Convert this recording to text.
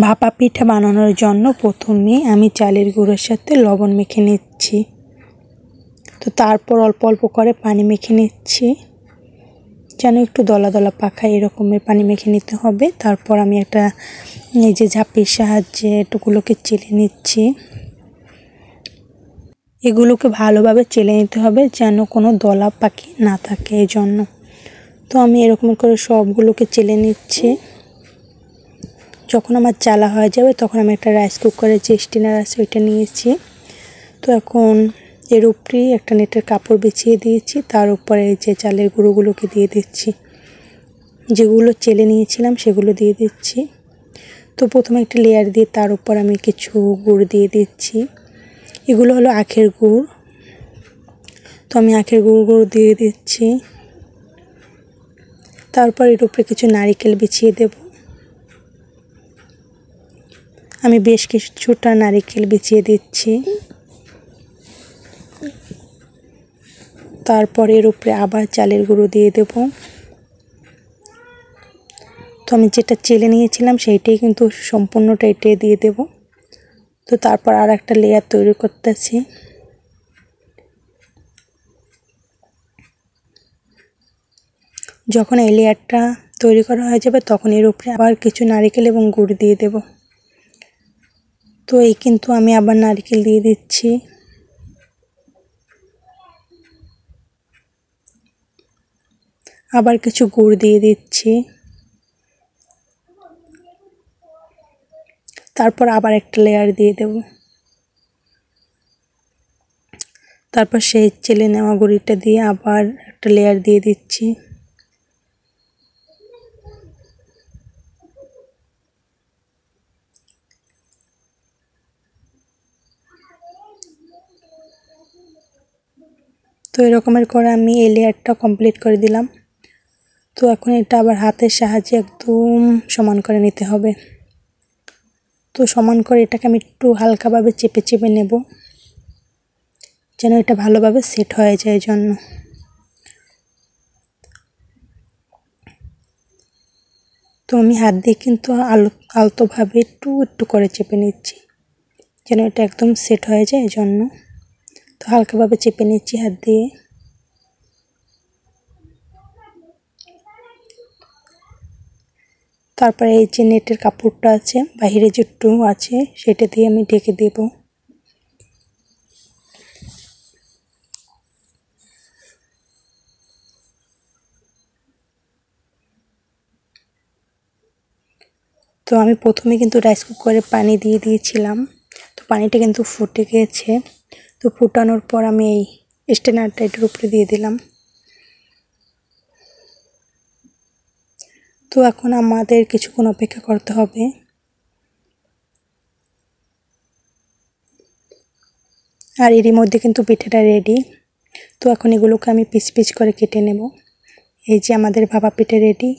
ভাপা পিঠা বানানোর জন্য প্রথমে আমি চালের গুঁড়োর সাথে লবণ মেখে নিচ্ছি। তো তারপর অল্প অল্প করে পানি মেখে নিচ্ছি, যেন একটু দলা দলা পাকা এরকমের পানি মেখে নিতে হবে। তারপর আমি একটা এই যে ঝাঁপির সাহায্যে এটুকুলোকে চেলে নিচ্ছি। এগুলোকে ভালোভাবে চেলে নিতে হবে যেন কোনো দলা পাকি না থাকে এই জন্য। তো আমি এরকম করে সবগুলোকে চেলে নিচ্ছি। যখন আমার চালা হয়ে যাবে তখন আমি একটা রাইস কুকারের যে স্টিনার আছে ওইটা নিয়েছি। তো এখন এর উপরেই একটা নেটের কাপড় বিছিয়ে দিয়েছি, তার উপরে এই যে চালের গুঁড়োগুলোকে দিয়ে দিচ্ছি, যেগুলো চেলে নিয়েছিলাম সেগুলো দিয়ে দিচ্ছি। তো প্রথমে একটা লেয়ার দিয়ে তার উপর আমি কিছু গুড় দিয়ে দিচ্ছি। এগুলো হলো আখের গুড়। তো আমি আখের গুঁড়ো দিয়ে দিচ্ছি। তারপর এর উপরে কিছু নারকেল বিছিয়ে দেব। আমি বেশ কিছুটা নারকেল বিছিয়ে দিচ্ছি। তারপর এর উপরে আবার চালের গুঁড়ো দিয়ে দেব। তো আমি যেটা চেলে নিয়েছিলাম সেইটাই কিন্তু সম্পূর্ণটা এটাই দিয়ে দেব। তো তারপর আর একটা লেয়ার তৈরি করতেছি। যখন এই লেয়ারটা তৈরি করা হয়ে যাবে তখন এর উপরে আবার কিছু নারকেল এবং গুড় দিয়ে দেব। তো এই কিন্তু আমি আবার নারকেল দিয়ে দিচ্ছি। আবার কিছু গুড় দিয়ে দিচ্ছি। তারপর আবার একটা লেয়ার দিয়ে দেব। তারপর সেই চেলে নেওয়া গুঁড়িটা দিয়ে আবার একটা লেয়ার দিয়ে দিচ্ছি। তো এরকমের করে আমি এই লেয়ারটা কমপ্লিট করে দিলাম। তো এখন এটা আবার হাতের সাহায্যে একদম সমান করে নিতে হবে। তো সমান করে এটাকে আমি একটু হালকাভাবে চেপে চেপে নেব, যেন এটা ভালোভাবে সেট হয়ে যায় জন্য। তো আমি হাত দিয়ে কিন্তু আলতোভাবে একটু একটু করে চেপে নিচ্ছি, যেন এটা একদম সেট হয়ে যায় এই জন্য। তো হালকাভাবে চেপে নিচ্ছি হাত দিয়ে। তারপরে এই যে নেটের কাপড়টা আছে, বাহিরে যে টু আছে সেটা দিয়ে আমি ঢেকে দেব। তো আমি প্রথমে কিন্তু রাইস কুকারে পানি দিয়ে দিয়েছিলাম। তো পানিটা কিন্তু ফুটে গিয়েছে। তো ফুটানোর পর আমি এই স্ট্যান্ডারটা এটার উপরে দিয়ে দিলাম। তো এখন আমাদের কিছুক্ষণ অপেক্ষা করতে হবে। আর এরই মধ্যে কিন্তু পিঠাটা রেডি। তো এখন এগুলোকে আমি পিস পিস করে কেটে নেব। এই যে আমাদের ভাপা পিঠা রেডি।